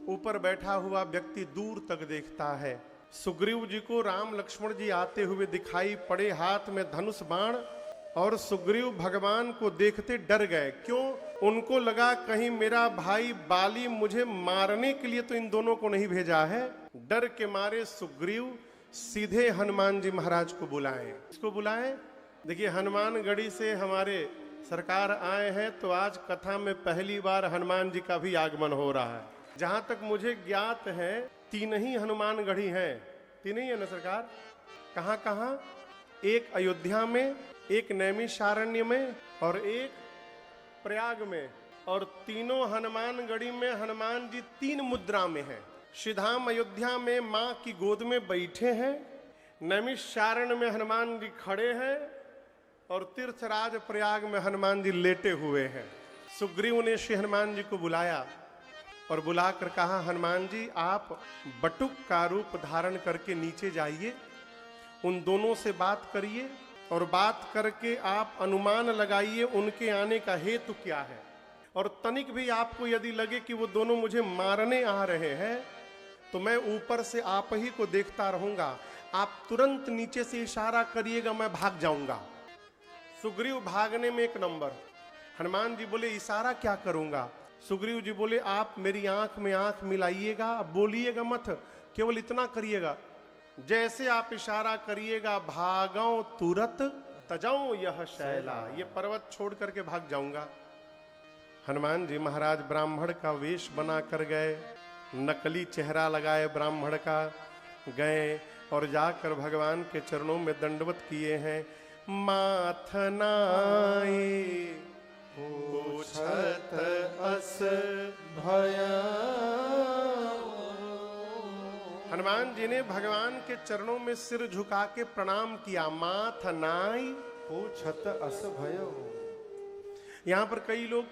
ऊपर बैठा हुआ व्यक्ति दूर तक देखता है। सुग्रीव जी को राम लक्ष्मण जी आते हुए दिखाई पड़े, हाथ में धनुष बाण, और सुग्रीव भगवान को देखते डर गए। क्यों? उनको लगा कहीं मेरा भाई बाली मुझे मारने के लिए तो इन दोनों को नहीं भेजा है। डर के मारे सुग्रीव सीधे हनुमान जी महाराज को बुलाएं। इसको बुलाएं। देखिए, हनुमानगढ़ी से हमारे सरकार आए हैं, तो आज कथा में पहली बार हनुमान जी का भी आगमन हो रहा है। जहां तक मुझे ज्ञात है 3 ही हनुमानगढ़ी हैं। 3 ही है ना सरकार? कहां कहां? एक अयोध्या में, एक नैमिषारण्य में और एक प्रयाग में। और तीनों हनुमानगढ़ी में हनुमान जी 3 मुद्रा में हैं। श्रीधाम अयोध्या में मां की गोद में बैठे हैं, नैमिषारण्य में हनुमान जी खड़े हैं, और तीर्थराज प्रयाग में हनुमान जी लेटे हुए हैं। सुग्रीव ने श्री हनुमान जी को बुलाया और बुलाकर कहा, हनुमान जी आप बटुक का रूप धारण करके नीचे जाइए, उन दोनों से बात करिए और बात करके आप अनुमान लगाइए उनके आने का हेतु क्या है। और तनिक भी आपको यदि लगे कि वो दोनों मुझे मारने आ रहे हैं तो मैं ऊपर से आप ही को देखता रहूंगा, आप तुरंत नीचे से इशारा करिएगा, मैं भाग जाऊंगा। सुग्रीव भागने में 1 नंबर। हनुमान जी बोले इशारा क्या करूंगा? सुग्रीव जी बोले आप मेरी आंख में आंख मिलाइएगा, बोलिएगा मत, केवल इतना करिएगा, जैसे आप इशारा करिएगा भागो तुरंत तजाऊं यह शैला, ये पर्वत छोड़ करके भाग जाऊंगा। हनुमान जी महाराज ब्राह्मण का वेश बना कर गए, नकली चेहरा लगाए ब्राह्मण का, गए और जाकर भगवान के चरणों में दंडवत किए हैं। माथनाए पूछत अस भया। हनुमान जी ने भगवान के चरणों में सिर झुका के प्रणाम किया। माथनाई पूछत अस भयो। यहां पर कई लोग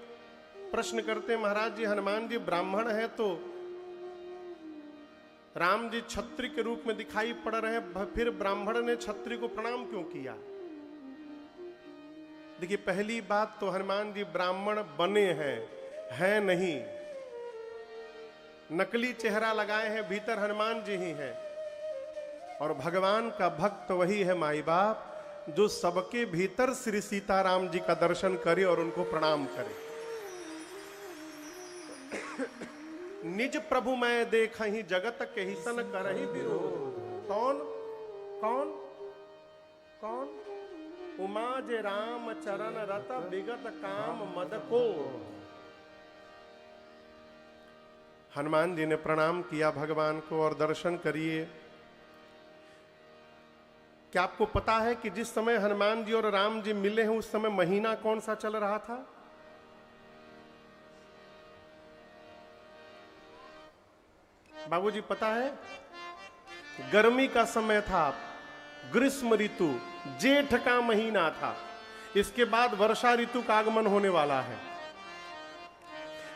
प्रश्न करते हैं, महाराज जी हनुमान जी ब्राह्मण है तो राम जी छत्री के रूप में दिखाई पड़ रहे हैं, फिर ब्राह्मण ने छत्री को प्रणाम क्यों किया? देखिए, पहली बात तो हनुमान जी ब्राह्मण बने हैं नहीं, नकली चेहरा लगाए हैं, भीतर हनुमान जी ही हैं। और भगवान का भक्त वही है माई बाप जो सबके भीतर श्री सीताराम जी का दर्शन करे और उनको प्रणाम करे। निज प्रभु मैं देखहि जगत के ही सन करहि विरोध। कौन कौन कौन? उमा जे राम चरण रत विगत काम मद को। हनुमान जी ने प्रणाम किया भगवान को और दर्शन करिए। क्या आपको पता है कि जिस समय हनुमान जी और राम जी मिले हैं उस समय महीना कौन सा चल रहा था? बाबूजी पता है? गर्मी का समय था, ग्रीष्म ऋतु, जेठ का महीना था। इसके बाद वर्षा ऋतु का आगमन होने वाला है।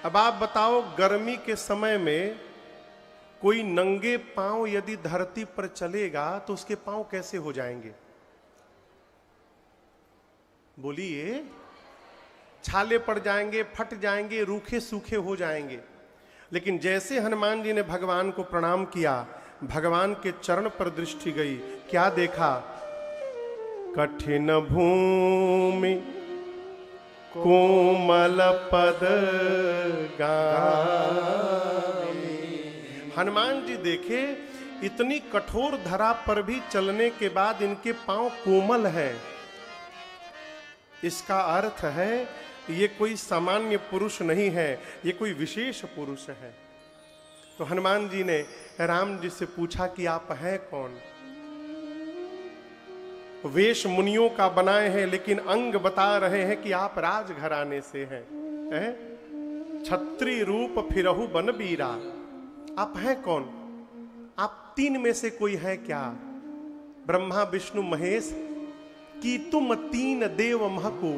अब आप बताओ, गर्मी के समय में कोई नंगे पांव यदि धरती पर चलेगा तो उसके पांव कैसे हो जाएंगे? बोलिए। छाले पड़ जाएंगे, फट जाएंगे, रूखे सूखे हो जाएंगे। लेकिन जैसे हनुमान जी ने भगवान को प्रणाम किया, भगवान के चरण पर दृष्टि गई, क्या देखा? कठिन भूमि कोमल पद गामी। हनुमान जी देखे इतनी कठोर धरा पर भी चलने के बाद इनके पांव कोमल हैं। इसका अर्थ है ये कोई सामान्य पुरुष नहीं है, ये कोई विशेष पुरुष है। तो हनुमान जी ने राम जी से पूछा कि आप हैं कौन? वेश मुनियों का बनाए हैं लेकिन अंग बता रहे हैं कि आप राजघराने से हैं। छत्री रूप फिरहु बन बीरा। आप हैं कौन? आप 3 में से कोई है क्या? ब्रह्मा विष्णु महेश कि तुम 3 देव महकू।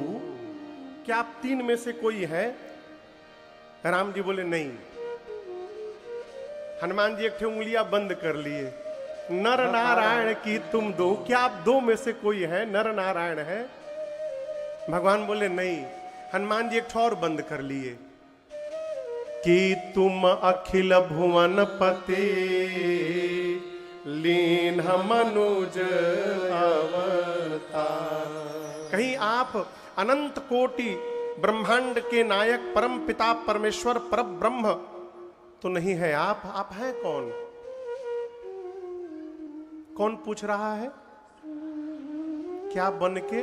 क्या आप 3 में से कोई है? राम जी बोले नहीं। हनुमान जी 1 उंगलियां बंद कर लिए। नर नारायण की तुम 2, क्या आप 2 में से कोई है? नर नारायण है? भगवान बोले नहीं। हनुमान जी 1 और बंद कर लिए। कि तुम अखिल भुवन पति लीन मनुज अवतार। कहीं आप अनंत कोटि ब्रह्मांड के नायक परम पिता परमेश्वर परब्रह्म तो नहीं है। आप हैं कौन? कौन पूछ रहा है? क्या बन के?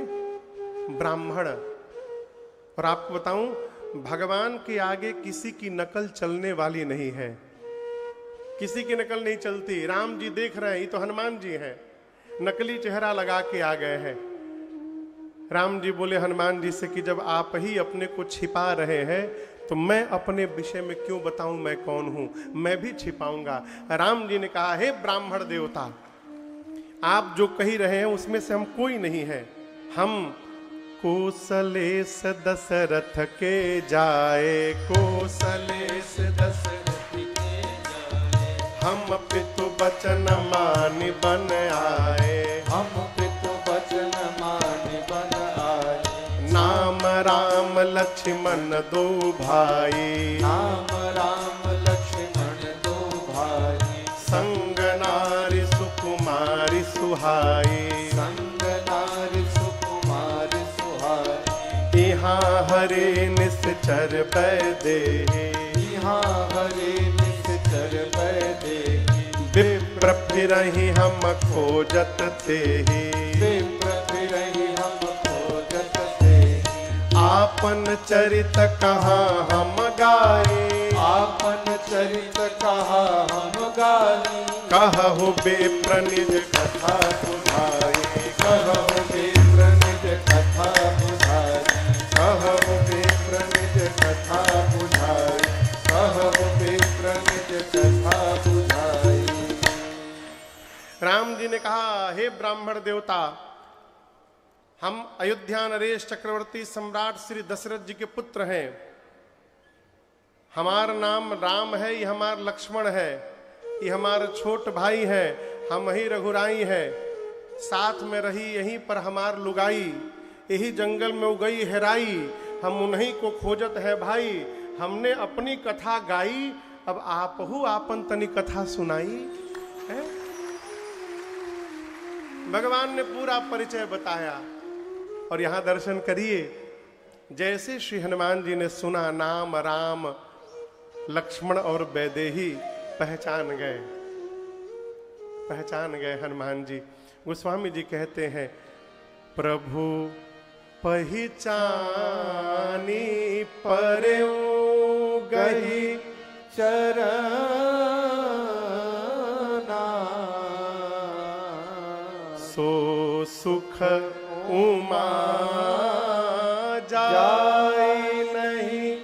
ब्राह्मण। और आपको बताऊं, भगवान के आगे किसी की नकल चलने वाली नहीं है। किसी की नकल नहीं चलती। राम जी देख रहे हैं, ये तो हनुमान जी हैं, नकली चेहरा लगा के आ गए हैं। राम जी बोले हनुमान जी से कि जब आप ही अपने को छिपा रहे हैं तो मैं अपने विषय में क्यों बताऊं मैं कौन हूं? मैं भी छिपाऊंगा। राम जी ने कहा, हे ब्राह्मण देवता, आप जो कही रहे हैं उसमें से हम कोई नहीं है। हम कौशलेश दशरथ के जाए, कौशलेश दशरथ के जाए, हम पितु बचन मानि बन आए, हम पितु बचन मानि बन आए। नाम राम लक्ष्मण दो भाई, नाम राम लक्ष्मण दो भाई, संग नारी सुकुमारी सुहाई, संग नारी सुकुमारी सुहाई। यहाँ हरे निश्चर बैदे, यहाँ हरे निश्चर बैदे, विप्र फिरहि हम खोजत थे, विप्र फिरहि हम खोजत थे। आपन चरित कहाँ हम गाए, आपन चरित कहा हम गाई, कहु विप्र निज कथा सुनाई, कहु विप्र निज कथा बुझाई, कहु विप्र निज कथा बुझाई, कहु विप्र निज कथा बुझाई। राम जी ने कहा, हे ब्राह्मण देवता, हम अयोध्या नरेश चक्रवर्ती सम्राट श्री दशरथ जी के पुत्र हैं। हमारा नाम राम है, ये हमारा लक्ष्मण है, ये हमारा छोट भाई है, हम ही रघुराई है। साथ में रही यहीं पर हमार लुगाई, यही जंगल में उगई हेराई, हम उन्हीं को खोजत है भाई। हमने अपनी कथा गाई, अब आपहु आपन तनी कथा सुनाई है। भगवान ने पूरा परिचय बताया। और यहां दर्शन करिए, जैसे श्री हनुमान जी ने सुना नाम राम लक्ष्मण और वैदेही, पहचान गए हनुमान जी। गोस्वामी जी कहते हैं, प्रभु पहचानी परयो गही चरना, सो सुख उमा जाय नहीं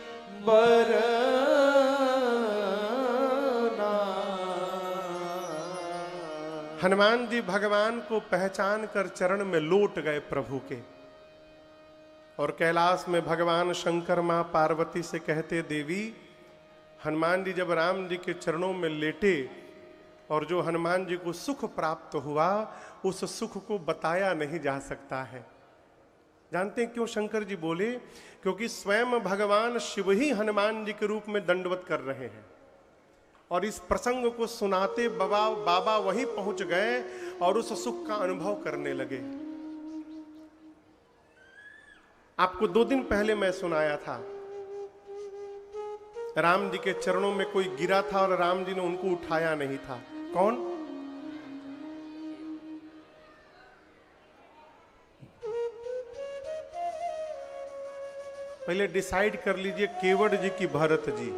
बरना। हनुमान जी भगवान को पहचान कर चरण में लौट गए प्रभु के। और कैलाश में भगवान शंकर मां पार्वती से कहते, देवी, हनुमान जी जब राम जी के चरणों में लेटे और जो हनुमान जी को सुख प्राप्त हुआ, उस सुख को बताया नहीं जा सकता है। जानते हैं क्यों शंकर जी बोले? क्योंकि स्वयं भगवान शिव ही हनुमान जी के रूप में दंडवत कर रहे हैं। और इस प्रसंग को सुनाते बाबा वहीं पहुंच गए और उस सुख का अनुभव करने लगे। आपको 2 दिन पहले मैं सुनाया था, राम जी के चरणों में कोई गिरा था और राम जी ने उनको उठाया नहीं था। कौन? पहले डिसाइड कर लीजिए, केवट जी की भरत जी?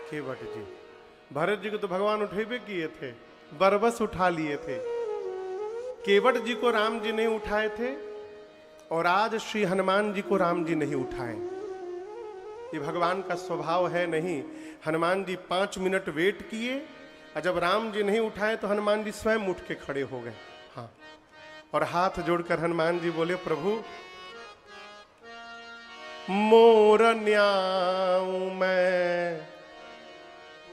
केवट जी। भरत जी को तो भगवान उठेबे किए थे, बरबस उठा लिए थे। केवट जी को राम जी नहीं उठाए थे और आज श्री हनुमान जी को राम जी नहीं उठाए। ये भगवान का स्वभाव है नहीं। हनुमान जी 5 मिनट वेट किए और जब राम जी नहीं उठाए तो हनुमान जी स्वयं उठ के खड़े हो गए। हाँ, और हाथ जोड़कर हनुमान जी बोले, प्रभु मोर न्याऊ मैं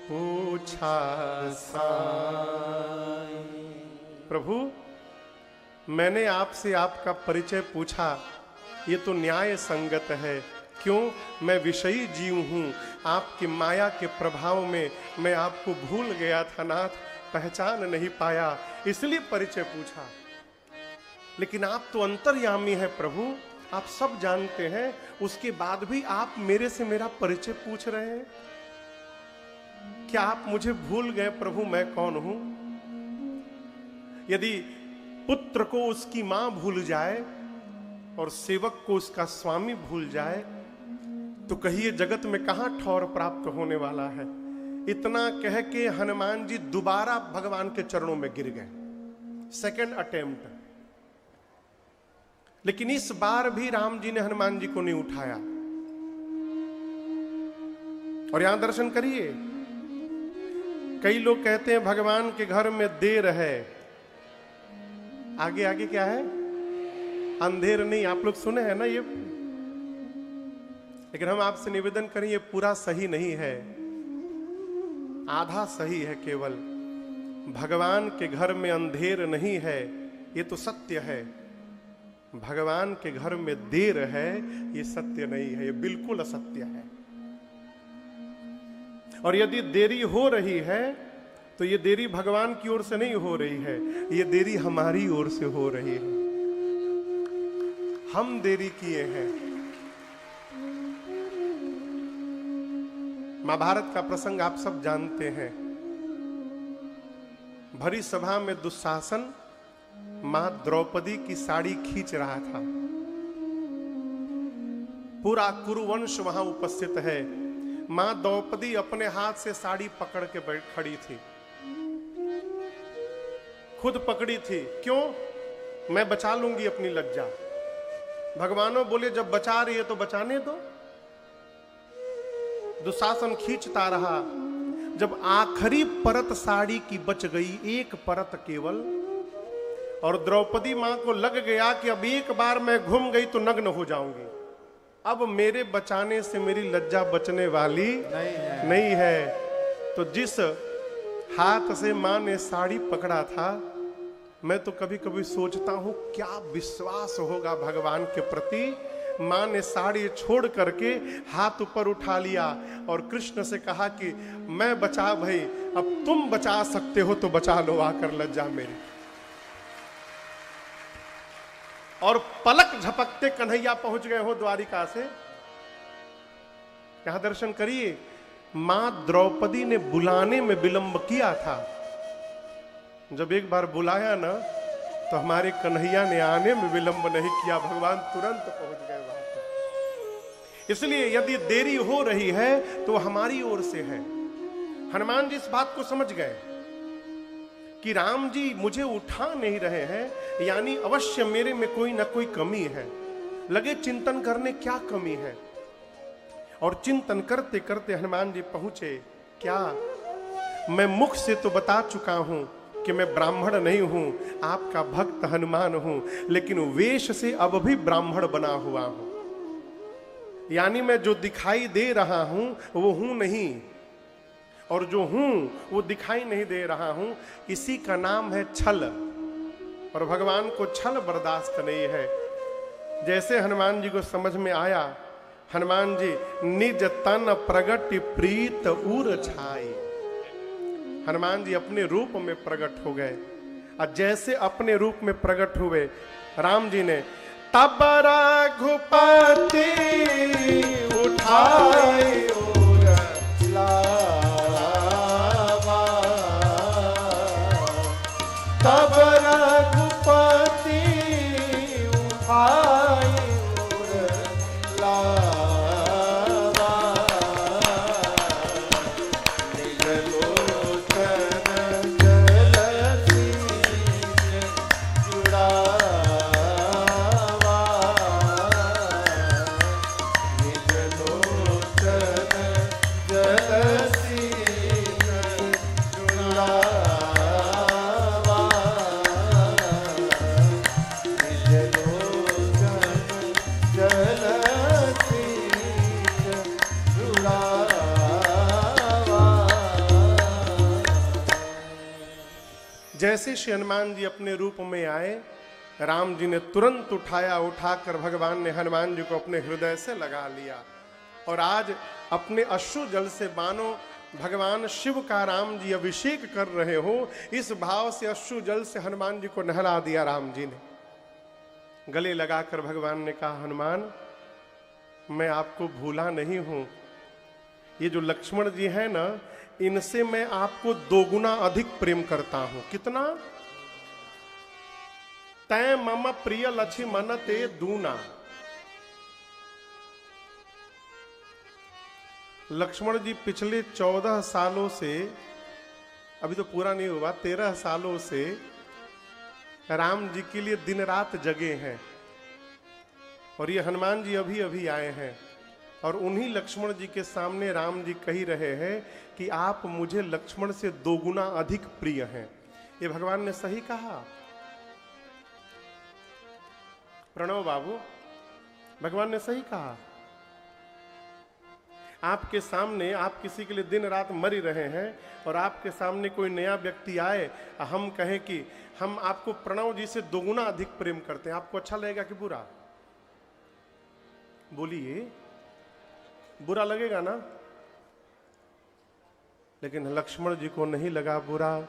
पूछा साई। प्रभु, मैंने आपसे आपका परिचय पूछा, ये तो न्याय संगत है, क्यों? मैं विषयी जीव हूं, आपकी माया के प्रभाव में मैं आपको भूल गया था नाथ, पहचान नहीं पाया, इसलिए परिचय पूछा। लेकिन आप तो अंतर्यामी है प्रभु, आप सब जानते हैं, उसके बाद भी आप मेरे से मेरा परिचय पूछ रहे हैं। क्या आप मुझे भूल गए प्रभु मैं कौन हूं? यदि पुत्र को उसकी मां भूल जाए और सेवक को उसका स्वामी भूल जाए, तो कहिए जगत में कहां ठौर प्राप्त होने वाला है। इतना कह के हनुमान जी दोबारा भगवान के चरणों में गिर गए, सेकंड अटेम्प्ट। लेकिन इस बार भी राम जी ने हनुमान जी को नहीं उठाया। और यहां दर्शन करिए, कई लोग कहते हैं भगवान के घर में देर है, आगे आगे क्या है? अंधेर नहीं। आप लोग सुने हैं ना ये, लेकिन हम आपसे निवेदन करें, ये पूरा सही नहीं है, आधा सही है केवल। भगवान के घर में अंधेर नहीं है, ये तो सत्य है। भगवान के घर में देर है, ये सत्य नहीं है, ये बिल्कुल असत्य है। और यदि देरी हो रही है तो ये देरी भगवान की ओर से नहीं हो रही है, ये देरी हमारी ओर से हो रही है। हम देरी किए हैं। महाभारत का प्रसंग आप सब जानते हैं। भरी सभा में दुशासन मां द्रौपदी की साड़ी खींच रहा था। पूरा कुरुवंश वहां उपस्थित है। मां द्रौपदी अपने हाथ से साड़ी पकड़ के खड़ी थी, खुद पकड़ी थी। क्यों? मैं बचा लूंगी अपनी लज्जा। भगवानों बोले जब बचा रही है तो बचाने दो। दुशासन खींचता रहा। जब आखिरी परत साड़ी की बच गई, एक परत केवल, और द्रौपदी मां को लग गया कि अब एक बार मैं घूम गई तो नग्न हो जाऊंगी, अब मेरे बचाने से मेरी लज्जा बचने वाली नहीं है। तो जिस हाथ से मां ने साड़ी पकड़ा था, मैं तो कभी कभी सोचता हूं क्या विश्वास होगा भगवान के प्रति। मां ने साड़ी छोड़ करके हाथ ऊपर उठा लिया और कृष्ण से कहा कि मैं बचा भाई, अब तुम बचा सकते हो तो बचा लो आकर लज्जा मेरी। और पलक झपकते कन्हैया पहुंच गए हो द्वारिका से। यहां दर्शन करिए, मां द्रौपदी ने बुलाने में विलंब किया था। जब एक बार बुलाया ना, तो हमारे कन्हैया ने आने में विलंब नहीं किया, भगवान तुरंत पहुंच गए वहां पर। इसलिए यदि देरी हो रही है तो हमारी ओर से है। हनुमान जी इस बात को समझ गए कि राम जी मुझे उठा नहीं रहे हैं, यानी अवश्य मेरे में कोई ना कोई कमी है। लगे चिंतन करने क्या कमी है। और चिंतन करते करते हनुमान जी पहुंचे। क्या? मैं मुख से तो बता चुका हूं कि मैं ब्राह्मण नहीं हूं, आपका भक्त हनुमान हूं, लेकिन वेश से अब भी ब्राह्मण बना हुआ हूं। यानी मैं जो दिखाई दे रहा हूं वो हूं नहीं, और जो हूं वो दिखाई नहीं दे रहा हूं। इसी का नाम है छल। और भगवान को छल बर्दाश्त नहीं है। जैसे हनुमान जी को समझ में आया, हनुमान जी निज तन प्रगट प्रीत उर छाई। हनुमान जी अपने रूप में प्रकट हो गए। और जैसे अपने रूप में प्रकट हुए, राम जी ने तब रघुपति उठाए उर लावा, तब रघुपति उठाए उर लावा। जैसे श्री हनुमान जी अपने रूप में आए, राम जी ने तुरंत उठाया। उठाकर भगवान ने हनुमान जी को अपने हृदय से लगा लिया। और आज अपने अश्रु जल से मानो भगवान शिव का राम जी अभिषेक कर रहे हो, इस भाव से अश्रु जल से हनुमान जी को नहला दिया राम जी ने। गले लगाकर भगवान ने कहा, हनुमान मैं आपको भूला नहीं हूं, ये जो लक्ष्मण जी हैं ना, इनसे मैं आपको दोगुना अधिक प्रेम करता हूं। कितना? तै मम प्रिय लक्ष्मण ते दूना। लक्ष्मण जी पिछले 14 सालों से, अभी तो पूरा नहीं हुआ, 13 सालों से राम जी के लिए दिन रात जगे हैं। और ये हनुमान जी अभी अभी आए हैं और उन्हीं लक्ष्मण जी के सामने राम जी कह रहे हैं कि आप मुझे लक्ष्मण से दोगुना अधिक प्रिय हैं। ये भगवान ने सही कहा। प्रणव बाबू, भगवान ने सही कहा। आपके सामने आप किसी के लिए दिन रात मरी रहे हैं और आपके सामने कोई नया व्यक्ति आए, हम कहें कि हम आपको प्रणव जी से दोगुना अधिक प्रेम करते हैं, आपको अच्छा लगेगा कि बुरा? बोलिए, बुरा लगेगा ना? लेकिन लक्ष्मण जी को नहीं लगा बुरा।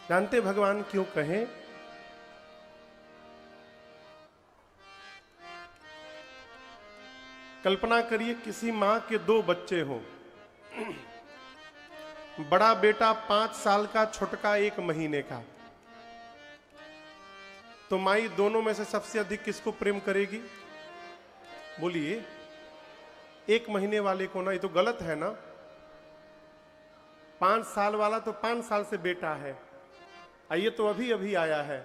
जानते भगवान क्यों कहें? कल्पना करिए किसी मां के 2 बच्चे हों, बड़ा बेटा 5 साल का, छोटका 1 महीने का, तो माई दोनों में से सबसे अधिक किसको प्रेम करेगी? बोलिए। 1 महीने वाले को ना, ये तो गलत है ना। 5 साल वाला तो 5 साल से बेटा है, ये तो अभी अभी आया है,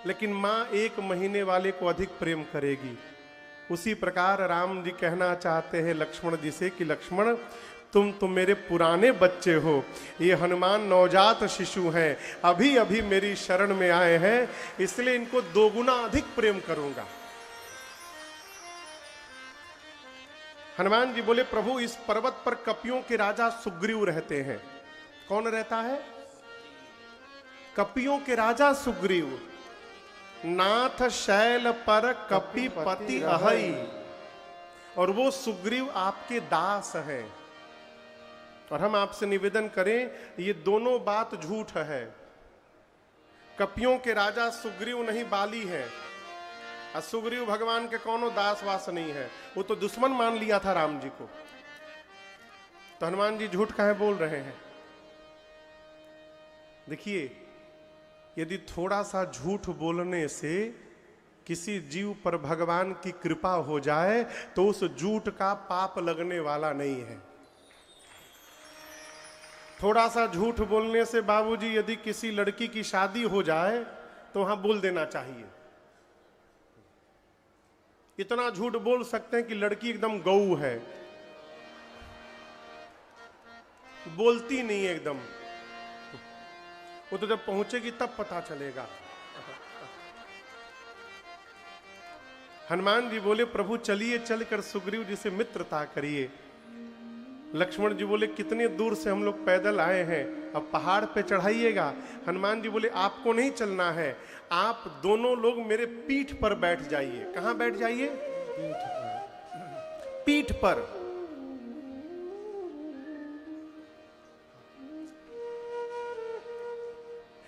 लेकिन मां 1 महीने वाले को अधिक प्रेम करेगी। उसी प्रकार राम जी कहना चाहते हैं लक्ष्मण जी से कि लक्ष्मण, तुम तो मेरे पुराने बच्चे हो, ये हनुमान नवजात शिशु हैं, अभी अभी मेरी शरण में आए हैं, इसलिए इनको दोगुना अधिक प्रेम करूंगा। हनुमान जी बोले, प्रभु इस पर्वत पर कपियों के राजा सुग्रीव रहते हैं। कौन रहता है? कपियों के राजा सुग्रीव। नाथ शैल पर कपिपति अहई, और वो सुग्रीव आपके दास हैं। और हम आपसे निवेदन करें, ये दोनों बात झूठ है। कपियों के राजा सुग्रीव नहीं, बाली है। सुग्रीव भगवान के कोनो दास वास नहीं है, वो तो दुश्मन मान लिया था राम जी को। तो हनुमान जी झूठ काहे बोल रहे हैं? देखिए, यदि थोड़ा सा झूठ बोलने से किसी जीव पर भगवान की कृपा हो जाए तो उस झूठ का पाप लगने वाला नहीं है। थोड़ा सा झूठ बोलने से बाबूजी यदि किसी लड़की की शादी हो जाए तो वहां बोल देना चाहिए। इतना झूठ बोल सकते हैं कि लड़की एकदम गऊ है, बोलती नहीं है एकदम, वो तो जब पहुंचेगी तब पता चलेगा। हनुमान जी बोले, प्रभु चलिए, चलकर सुग्रीव जी से मित्रता करिए। लक्ष्मण जी बोले, कितने दूर से हम लोग पैदल आए हैं, अब पहाड़ पे चढ़ाइएगा। हनुमान जी बोले, आपको नहीं चलना है, आप दोनों लोग मेरे पीठ पर बैठ जाइए। कहां बैठ जाइए? पीठ पर।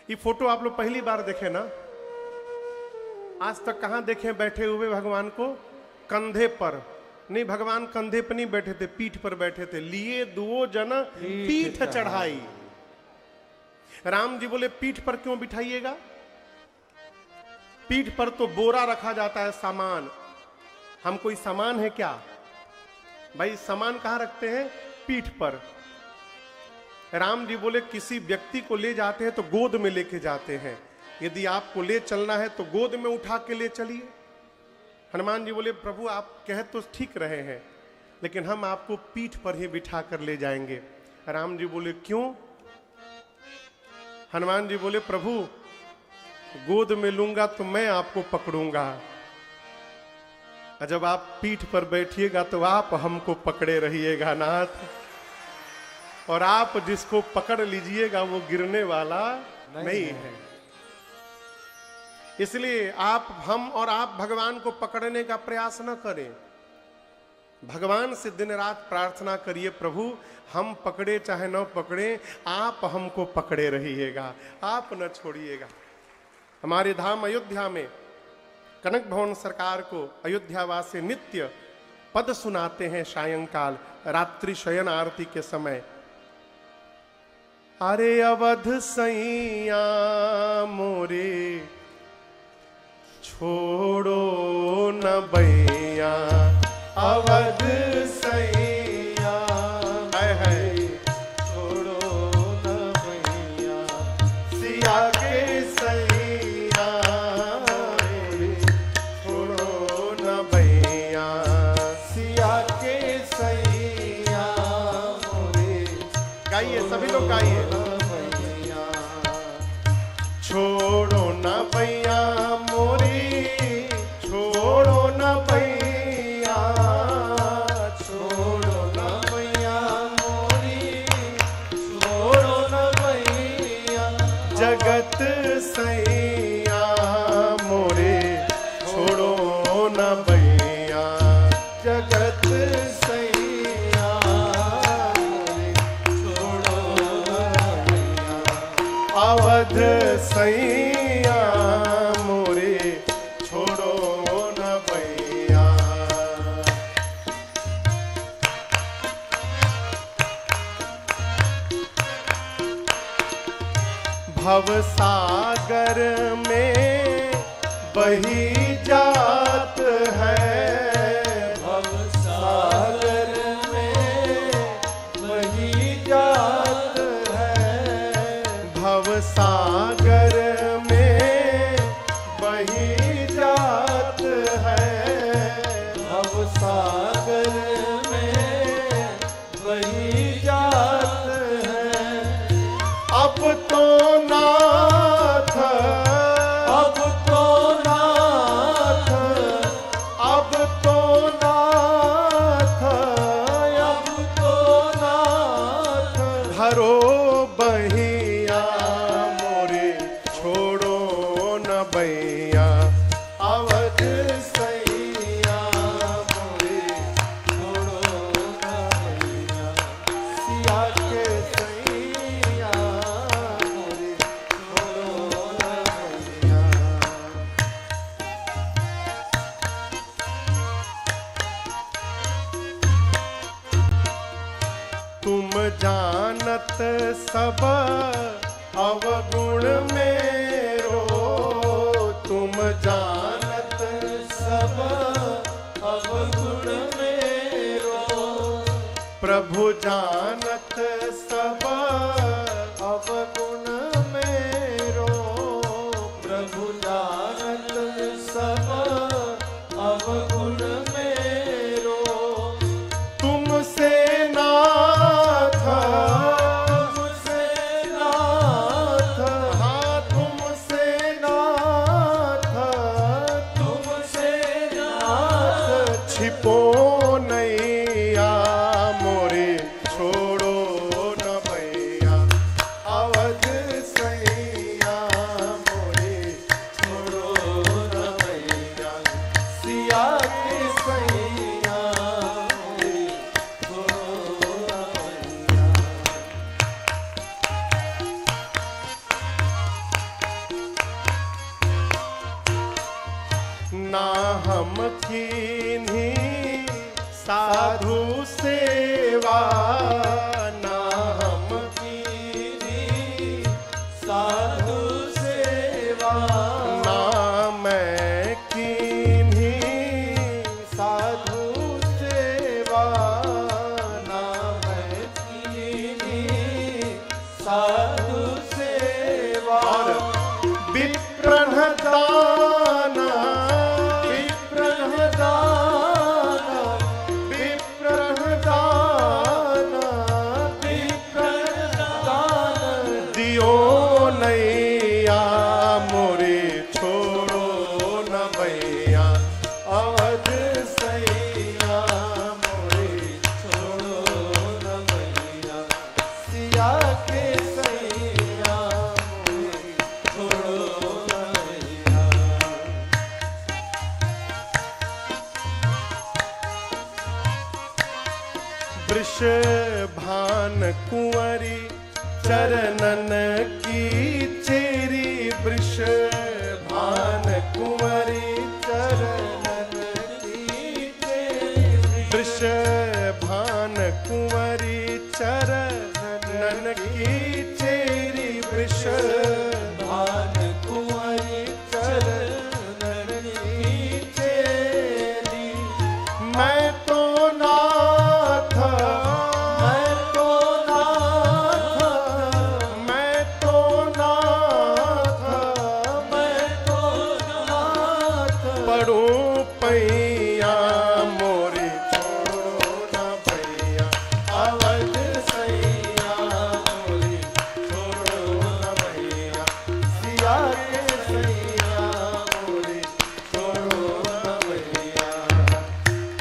ये फोटो आप लोग पहली बार देखे ना? आज तक कहां देखे बैठे हुए भगवान को? कंधे पर नहीं, भगवान कंधे पर नहीं बैठे थे, पीठ पर बैठे थे। लिए दुओ जन पीठ चढ़ाई। राम जी बोले, पीठ पर क्यों बिठाइएगा? पीठ पर तो बोरा रखा जाता है, सामान। हम कोई सामान है क्या भाई? सामान कहां रखते हैं? पीठ पर। राम जी बोले, किसी व्यक्ति को ले जाते हैं तो गोद में लेके जाते हैं, यदि आपको ले चलना है तो गोद में उठा के ले चलिए। हनुमान जी बोले, प्रभु आप कह तो ठीक रहे हैं, लेकिन हम आपको पीठ पर ही बिठा कर ले जाएंगे। राम जी बोले, क्यों? हनुमान जी बोले, प्रभु गोद में लूंगा तो मैं आपको पकड़ूंगा, जब आप पीठ पर बैठिएगा तो आप हमको पकड़े रहिएगा नाथ, और आप जिसको पकड़ लीजिएगा वो गिरने वाला नहीं है। इसलिए हम और आप भगवान को पकड़ने का प्रयास न करें। भगवान से दिन रात प्रार्थना करिए, प्रभु हम पकड़े चाहे न पकड़े, आप हमको पकड़े रहिएगा, आप न छोड़िएगा। हमारे धाम अयोध्या में कनक भवन सरकार को अयोध्यावासी नित्य पद सुनाते हैं सायंकाल रात्रि शयन आरती के समय। अरे अवध सैया मोरे छोड़ो न बैया, अवध सैया है छोड़ो न बैया, सिया के सैया छोड़ो न बैया, सिया के सैया मोरे। गाइए सभी लोग गाइए। छोड़ो न भैया मोरी, छोड़ो न भैया, छोड़ो न भैया मोरी, छोड़ो न भैया, जगत सैया मोरे छोड़ो न भैया, जगत सैया मोरे छोड़ो न भैया, अवध सैया मोरे छोड़ो न भैया। भवसागर में बही जात है, भवसागर में बही जात है, भवसागर में बही जात है, भवसागर में बही जात है। अब तो नाथ, अब तो नाथ, अब तो नाथ, अब तो नाथ धरो बहिया मोरे छोड़ो न बैया, अवध सैया मोरे छोड़ो न बैया, सिया के सैया मोरे छोड़ो न बैया। तुम जानत सब अवगुण मेरो, तुम जानत सब अवगुण मेरो, प्रभु जानत सब अवगुण मेरो, प्रभु जानत सब अवगुण मेरो। तुमसे नाथ, तुमसे नाथ, हाँ तुमसे नाथ, तुमसे नाथ छिपो नैया मोरे छोड़ो न भैया, अवध सैया मोरे छोड़ो न भैया, सिया के सैया मोरे छोड़ो न भैया। ना हम कीन्ही साधु सेवा, ना हम कीन्ही साधु सेवा, ना मैं कीन्ही साधु सेवा, ना मैं कीन्ही साधु सेवा। विप्रन दाना, विप्रन दाना, विप्रन दाना, विप्रन दाना दियो नैया मोरे छोड़ो न भैया, अवध सैया मोरे छोड़ो न भैया, सिया के सैया मोरे छोड़ो न भैया। वृषभान कुंवरी चरणन की चेरी, वृषभान कुंवरी चरणन की चेरी, वृषभान कुंवरी चरणन की चेरी, वृषभान कुंवरी चरणन की चेरी। मैं तो नाथ, मैं तो नाथ, मैं तो नाथ, मैं तो नाथ, पढ़ूं पैया मोरी छोड़ो न भैया, अवध सैया मोरी छोड़ो न भैया, सिया के सैया मोरी छोड़ो न भैया,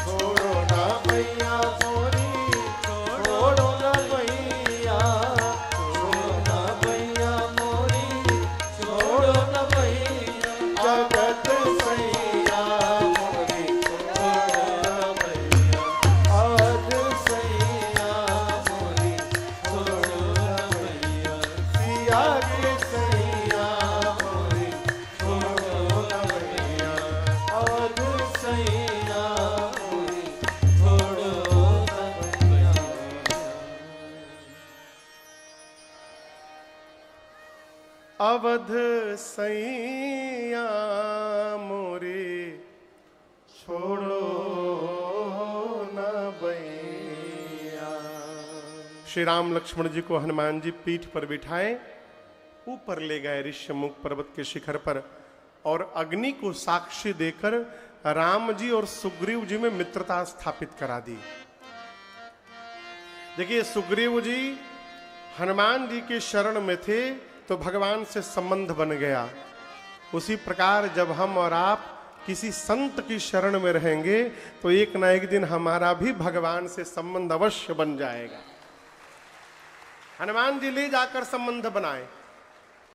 छोड़ो न भैया मोरी, छोड़ो न भैया, छोड़ो न भैया मोरी, छोड़ो न भैया, जगत सैया मोरी छोड़ो न भैया, अवध सैया मोरी छोड़ो न भैया, सिया के सैया मोरी छोड़ो न भैया, अवध सैया मोरी छोड़ो न भैया। अवध सैया मोरे छोड़ो न भैया। श्री राम लक्ष्मण जी को हनुमान जी पीठ पर बिठाए, ऊपर ले गए ऋष्यमुख पर्वत के शिखर पर, और अग्नि को साक्षी देकर राम जी और सुग्रीव जी में मित्रता स्थापित करा दी। देखिए, सुग्रीव जी हनुमान जी के शरण में थे तो भगवान से संबंध बन गया। उसी प्रकार जब हम और आप किसी संत की शरण में रहेंगे तो एक ना एक दिन हमारा भी भगवान से संबंध अवश्य बन जाएगा। हनुमान जी ले जाकर संबंध बनाए।